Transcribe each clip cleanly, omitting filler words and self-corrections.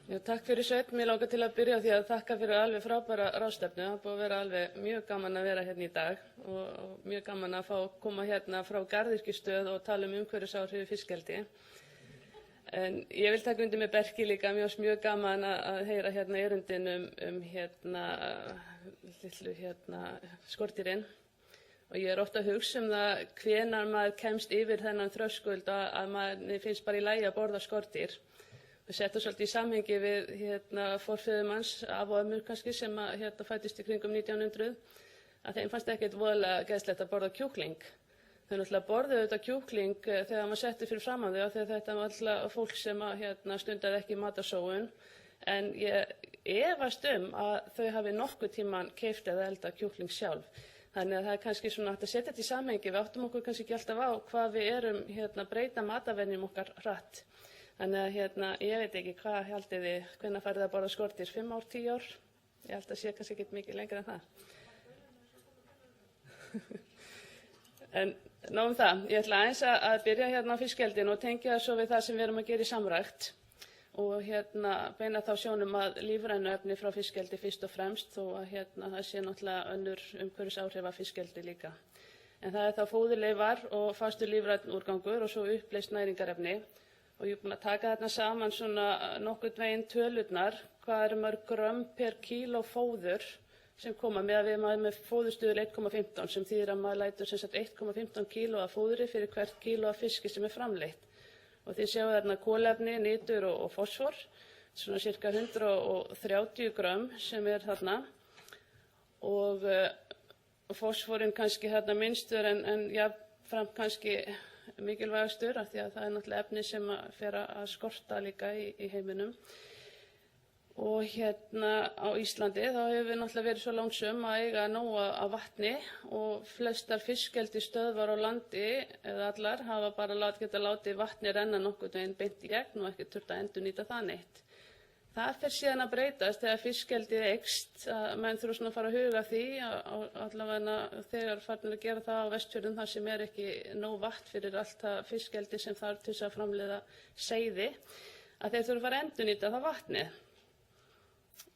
Já, takk fyrir Sveinn. Mér langar til að byrja á því að þakka fyrir alveg frábæra ráðstefnu. Það búið að vera alveg mjög gaman að vera hérna í dag og mjög gaman að fá að koma hérna frá Garðyrkjustöð og tala umhverfisáhrif í fiskeldi. En ég vil taka undir með Berki líka. Mér finnst mjög gaman að heyra hérna erindin skordýrin. Og ég oft að hugsa það hvenær maður kemst yfir þennan þröskuld að maður finnst bara í lagi að borða skordýr. Við settum svolítið í samhengi við forfeður manns, af og ömmur kannski, sem fæddist í kringum 1900, að þeim fannst ekkert voðalega geðslegt að borða kjúkling. Þau náttúrulega borðuðu þetta kjúkling þegar maður setti fyrir framan þau, þegar þetta var alltaf fólk sem stundaði ekki matarsóun. En ég efast að þau hafi nokkuð tíman keypt eða eldað kjúkling sjálf. Þannig að það kannski svona hægt að setja þetta í samhengi. Við áttum okkur kannski ekki alltaf á hvað við erum breyta matavenjum okkar hratt. Þannig að ég veit ekki hvað haldið þið, hvenær farið að borða skordýr, 5 ár, 10 ár? Ég held að sé kannski ekki mikið lengra en það. En nóg það, ég ætla aðeins að byrja hérna á fiskeldinu og tengja það svo við það sem við erum að gera í samrækt og beina þá sjónum að lífrænu efni frá fiskeldi fyrst og fremst þó að það sé náttúrulega önnur umhverfisáhrif af fiskeldi líka. En það þá fóðurleifar og fastur lífrænn úrgangur og svo uppleyst næringarefni. Og ég er búin að taka þarna saman svona nokkurn veginn tölurnar, hvað mörg grömm per kíló fóður sem koma með að við maður með fóðurstuðul 1,15 sem þýðir að maður lætur 1,15 kíló af fóðri fyrir hvert kíló af fiski sem leitt. Og þið sjáu þarna kolefni, nitur og fosfor, svona cirka 130 grömm sem þarna og fosforinn kannski þarna minnstur en jafnframt kannski mikilvægastur af því að það náttúrulega efni sem fer að skorta líka í heiminum. Og á Íslandi þá hefur við náttúrulega verið svo lánsöm að eiga nóg af vatni og flestar fiskeldisstöðvar á landi, eða allar, hafa bara getað látið vatni renna nokkurn veginn beint í gegn og ekki þurft að endurnýta það neitt. Það fer síðan að breytast þegar fiskeldið eykst, að menn þurfa svona að fara að huga því, allavega þegar farnir að gera það á Vestfjörðum þar sem ekki nóg vatn fyrir allt það fiskeldi sem þarf til þess að framleiða seiði, að þeir þurfa að fara að endurnýta það vatnið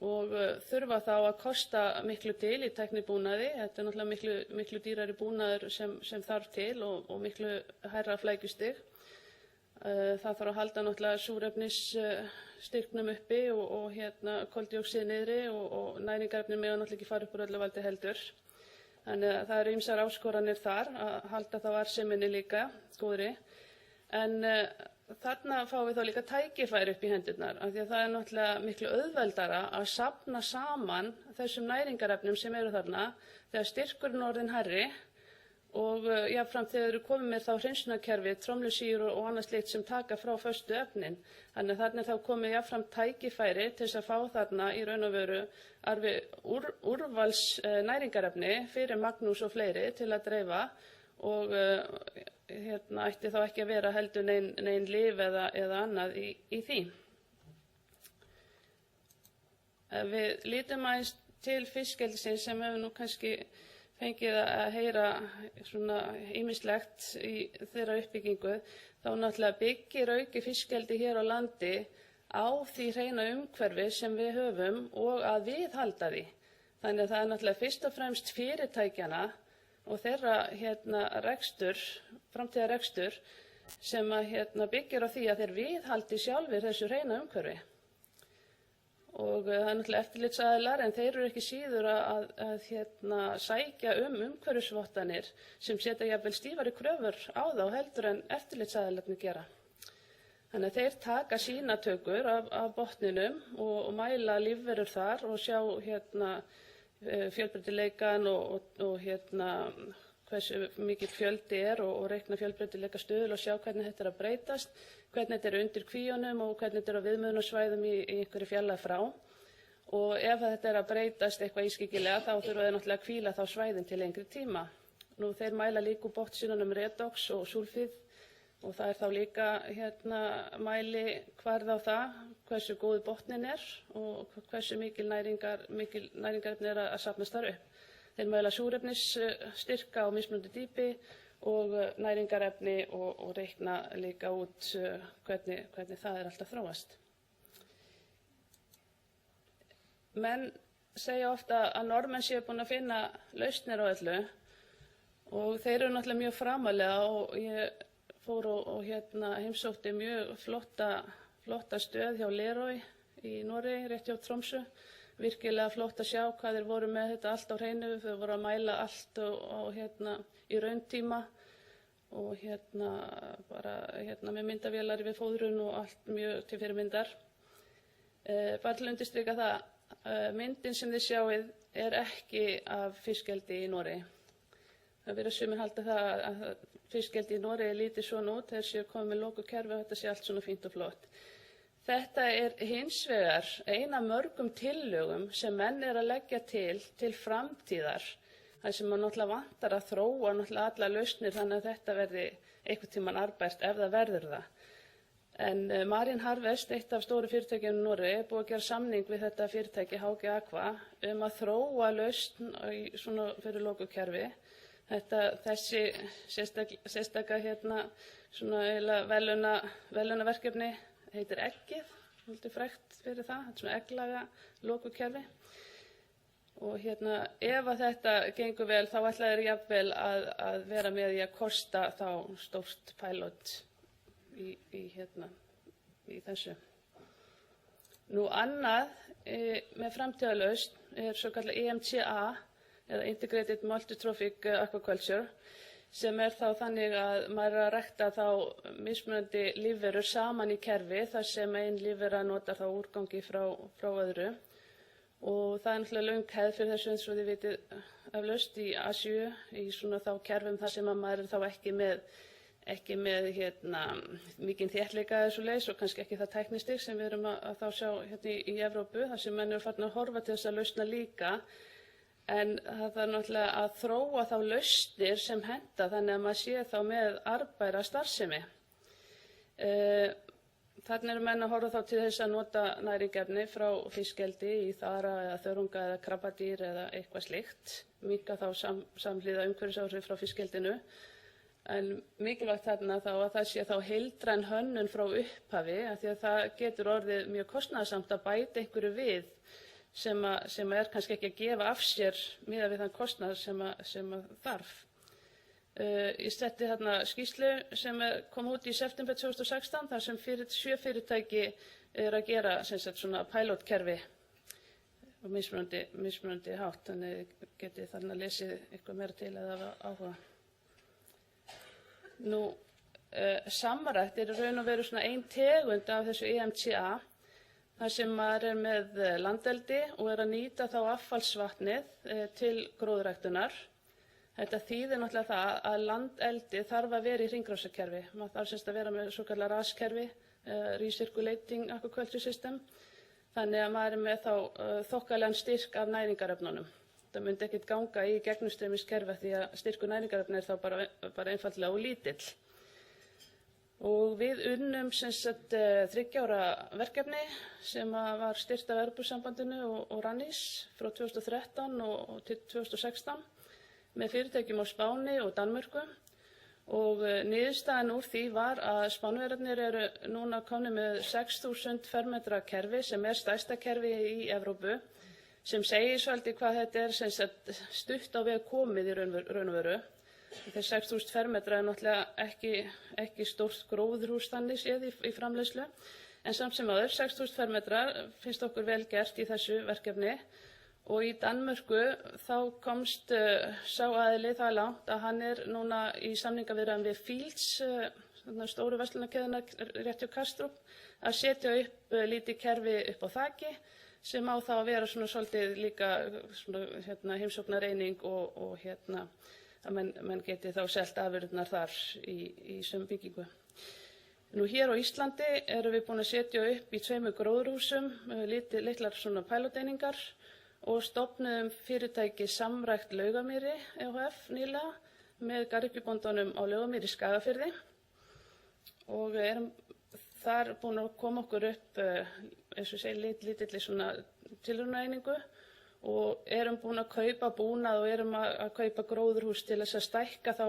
og þurfa þá að kosta miklu til í tæknibúnaði. Þetta er náttúrulega miklu dýrari búnaður sem þarf til og miklu hærra flækjustig. Það þarf að halda náttúrulega súrefnisstyrknum uppi og koldíoxíð niðri og næringarefnin mega náttúrulega ekki fara upp úr öllu valdi heldur. Þannig að það eru ýmsar áskoranir þar að halda þá arðseminni líka góðri. En þarna fáum við þá líka tækifæri upp í hendurnar af því að það er náttúrulega miklu auðveldara að safna saman þessum næringarefnum sem eru þarna þegar styrkurinn er orðinn hærri og jafnframt þegar eru komið með þá hreinsunarkerfi, trommusýru og annað slíkt sem taka frá föstu efnin. Þannig að þarna er þá komið jafnframt tækifæri til þess að fá þarna í raun og veru úrvals næringarefni fyrir Magnús og fleiri til að dreifa og ætti þá ekki að vera heldur nein lyf eða annað í því. Ef við lítum aðeins til fiskeldisins sem hefur nú kannski fengið að heyra svona ýmislegt í þeirra uppbyggingu, þá náttúrulega byggir auki fiskeldi hér á landi á því hreina umhverfi sem við höfum og að viðhalda því. Þannig að það er náttúrulega fyrst og fremst fyrirtækjanna og þeirra rekstur, framtíðarrekstur sem byggir á því að þeir viðhaldi sjálfir þessu hreina umhverfi. Og það er náttúrulega eftirlitsaðilar en þeir eru ekki síður að sækja umhverfisvottanir sem setja jafnvel stífari kröfur á þá heldur en eftirlitsaðilarnir gera. Þannig að þeir taka sýnatökur af botninum og mæla lífverur þar og sjá fjölbreytileikann og hversu mikill fjöldi og reikna fjölbreytileika stuðul og sjá hvernig þetta að breytast, hvernig þetta undir kvíunum og hvernig þetta á viðmiðunarsvæðum í einhverju fjarlægð frá. Og ef þetta að breytast eitthvað ískyggilega þá þurfa þeir náttúrulega að hvíla þá svæðin til lengri tíma. Nú þeir mæla líka úr botnsýnunum redox og súlfíð og það er þá líka mæli kvarð á það hversu góð botnin er og hversu mikil næringarefni að safnast þar upp. Þeir mæla súrefnisstyrka á mismunandi dýpi og næringarefni og reikna líka út hvernig það alltaf þróast. menn segja ofta að Norðmenn séu búin að finna lausnir á öllu og þeir eru náttúrulega mjög framalega og ég fór og heimsótti mjög flotta stöð hjá Leroy í Noregi, rétt hjá Tromsø. Virkilega flott að sjá hvað þeir voru með þetta allt á hreinu, þau voru að mæla allt og í rauntíma og bara með myndavélar við fóðrun og allt mjög til fyrirmyndar. Bara til að undirstrika það, myndin sem þið sjáið er ekki af fiskeldi í Noregi. Það virðast sumir halda það að fiskeldi í Noregi líti svona út, þeir séu komið með lokukerfi og þetta sé allt svona fínt og flott. Þetta er hins vegar ein af mörgum tillögum sem menn að leggja til framtíðar, þar sem maður náttúrulega vantar að þróa náttúrulega alla lausnir þannig að þetta verði einhvern tímann arðbært ef það verður það. En Marine Harvest, eitt af stóru fyrirtækjum í Noregi, er búið að gera samning við þetta fyrirtæki HG Aqua að þróa lausn svona fyrir lokukerfi. Þessi sérstaka svona eiginlega verðlaunaverkefni heitir Eggið, svolítið frægt fyrir það, þetta er svona egglaga lokukerfi. Og ef að þetta gengur vel þá ætla þeir jafnvel að vera með í að kosta þá stórt pilot í þessu. Nú annað með framtíðarlausn er svo kallað EMTA eða Integrated Multi-Trophic Aquaculture, sem er þá þannig að maður að rækta þá mismunandi lífverur saman í kerfi þar sem ein lífvera notar þá úrgangi frá öðru. Og það er náttúrulega löng hefð fyrir þessu eins og þið vitið eflaust í Asíu, í svona þá kerfum þar sem að maður er þá ekki með mikinn þéttleika eða svoleiðis og kannski ekki það tæknistig sem við erum að þá sjá í Evrópu, þar sem menn eru farin að horfa til þess að lausna líka. En það þarf náttúrulega að þróa þá lausnir sem henta þannig að maður sé þá með arðbæra starfsemi. Þarna eru menn að horfa þá til þess að nota næringarefni frá fiskeldi í þara eða þörunga eða krabbadýr eða eitthvað slíkt, minnka þá samhliða umhverfisáhrif frá fiskeldinu. En mikilvægt þarna þá að það sé þá heildræn hönnun frá upphafi, af því að það getur orðið mjög kostnaðarsamt að bæta einhverju við sem er kannski ekki að gefa af sér miðað við þann kostnað sem þarf. Ég setti þarna skýrslu sem kom út í september 2016 þar sem 7 fyrirtæki að gera svona pilotkerfi á mismunandi hátt, þannig getið þarna lesið eitthvað meira til eða áhuga. Nú, samrækt er í raun og veru svona ein tegund af þessu EMTA, þar sem maður er með landeldi og að nýta þá affallsvatnið til gróðurræktunar. Þetta þýðir náttúrulega það að landeldi þarf að vera í hringrásarkerfi. Maður þarf semst að vera með svokallað RAS-kerfi, Recirculating Aquaculture System, þannig að maður er með þá þokkalegan styrk af næringarefnunum. Það myndi ekkert ganga í gegnumstreymiskerfi því að styrkur næringarefna er þá bara einfaldlega og lítill. Og við unnum 3 ára verkefni sem var styrkt af Evrópusambandinu og Rannís frá 2013 og til 2016 með fyrirtækjum á Spáni og Danmörku. Og niðurstaðan úr því var að Spánverjarnir eru núna komnir með 6.000 fermetra kerfi sem er stærsta kerfi í Evrópu, sem segir svolítið hvað þetta er stutt á veg komið í raun og veru. Þeir 6.000 fermetra er náttúrulega ekki stórt gróðurhús þannig séð í framleiðslu, en samt sem áður 6.000 fermetrar finnst okkur vel gert í þessu verkefni. Og í Danmörku þá komst sá aðili það langt að hann er núna í samningaviðræðum við Fields, stóru verslunarkeðjuna rétt hjá Kastrup, að setja upp lítið kerfi upp á þaki sem á þá að vera svona svolítið líka heimsóknareining og að menn geti þá selt afurðirnar þar í sömu byggingu. Nú hér á Íslandi erum við búin að setja upp í 2 gróðurhúsum litlar svona piloteiningar og stofnuðum fyrirtæki Samrækt Laugamýri EHF nýlega með garðyrkjubóndanum á Laugamýri í Skagafirði og erum þar búin að koma okkur upp, eins og segja, lítilli svona tilraunaeiningu og erum búin að kaupa búnað og erum að kaupa gróðurhús til þess að stækka þá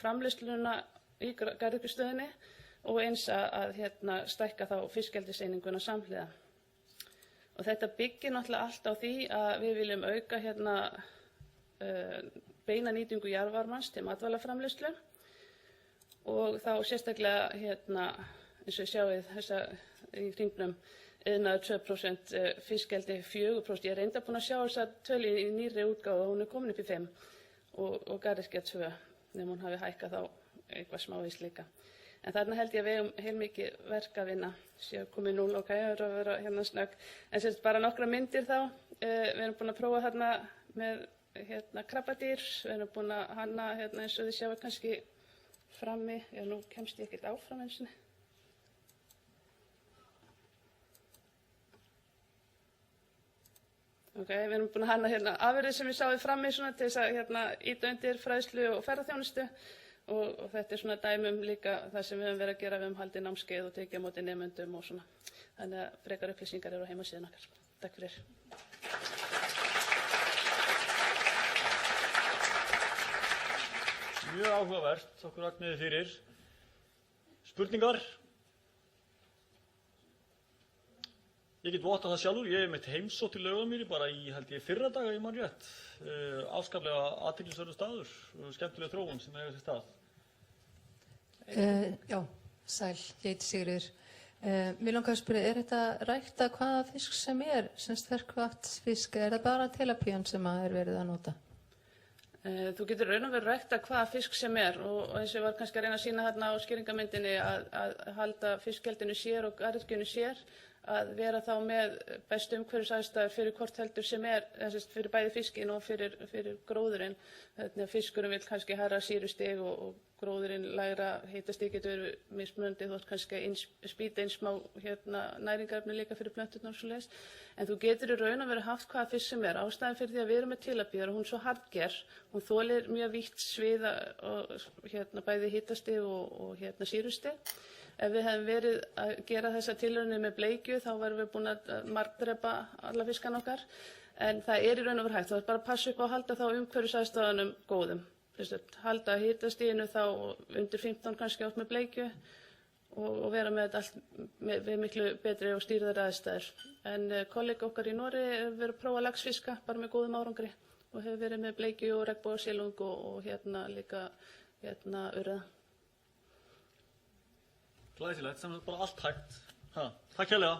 framleiðsluna í garðyrkjustöðinni og eins að stækka þá fiskeldiseininguna samhliða. Og þetta byggir náttúrulega allt á því að við viljum auka beina nýtingu jarðvarmans til matvælaframleiðslu og þá sérstaklega eins og sjáið þessa í hringnum iðnaður 2%, fiskeldi 4%. Ég er reyndar búin að sjá þessa tölu í nýrri útgáfu og hún er komin upp í 5% og garðyrkja 2%, nema hún hafi hækkað þá eitthvað smávegis líka. En þarna held ég að við eigum heilmikið verk að vinna. Séu komið 0, ok, það er að vera snögg. En sérst bara nokkra myndir þá. Við erum búin að prófa þarna með krabbadýr. Við erum búin að hanna eins og þið sjáu kannski frammi. Já, nú kemst ég ekkert áfram eins og niður. Ok, við erum búin að hanna afurðir sem við sáum frammi svona til þess að ýta undir fræðslu og ferðaþjónustu. Og þetta er svona dæmum líka það sem við höfum verið að gera, við höfum haldið námskeið og tekið á móti nemendum og svona. Þannig að frekar upplýsingar eru á heimasíðunni okkar. Takk fyrir. Mjög áhugavert, okkur Ragnheiði fyrir. Spurningar? Ég get vottað það sjálfur, ég hef meitt heimsótt í Laugamýri bara í, held ég, fyrradaga í mann rétt. Afskaplega athyglisverður staður og skemmtileg þróun sem eiga sér stað. Já, sæl, ég heiti Sigríður. Mér langar að spyrja, er þetta ræktað hvaða fisk sem er, semst ferskvatnsfisk, er það bara tilapían sem er verið að nota? Þú getur raun og veru ræktað hvaða fisk sem er og eins og ég var kannski að reyna að sýna þarna á skýringamyndinni að halda fiskgeldinu sér og garðyrkjunni sér, að vera þá með bestu umhverfisaðstæður fyrir hvort heldur sem er, fyrir bæði fiskinn og fyrir gróðurinn. Þannig að fiskurinn vil kannski hærra sýrustig og gróðurinn lægra hitastig getur verið mismunandi, þú ert kannski að spýta inn smá næringarefni líka fyrir plönturnar og svoleiðis. En þú getur í raun og veru haft hvaða fisk sem er. Ástæðan fyrir því að við erum með tilapíur og hún er svo harðger, hún þolir mjög vítt svið og bæði hitastig og sýrustig. Ef við hefum verið að gera þessa tilraunir með bleikju þá værum við búin að margdrepa alla fiskana okkar. En það er í raun og veru hægt. Það er bara að passa upp á að halda þá umhverfisaðstæðunum góðum. Halda hitastiginu þá undir 15 kannski átt með bleikju og vera með þetta allt við miklu betri og stýrðari aðstæður. En kollega okkar í Noregi hefur verið að prófa laxfiska bara með góðum árangri og hefur verið með bleikju og regnbogasilung og líka urriða. Glæsilegt, sem er bara allt hægt. Takk hérlega.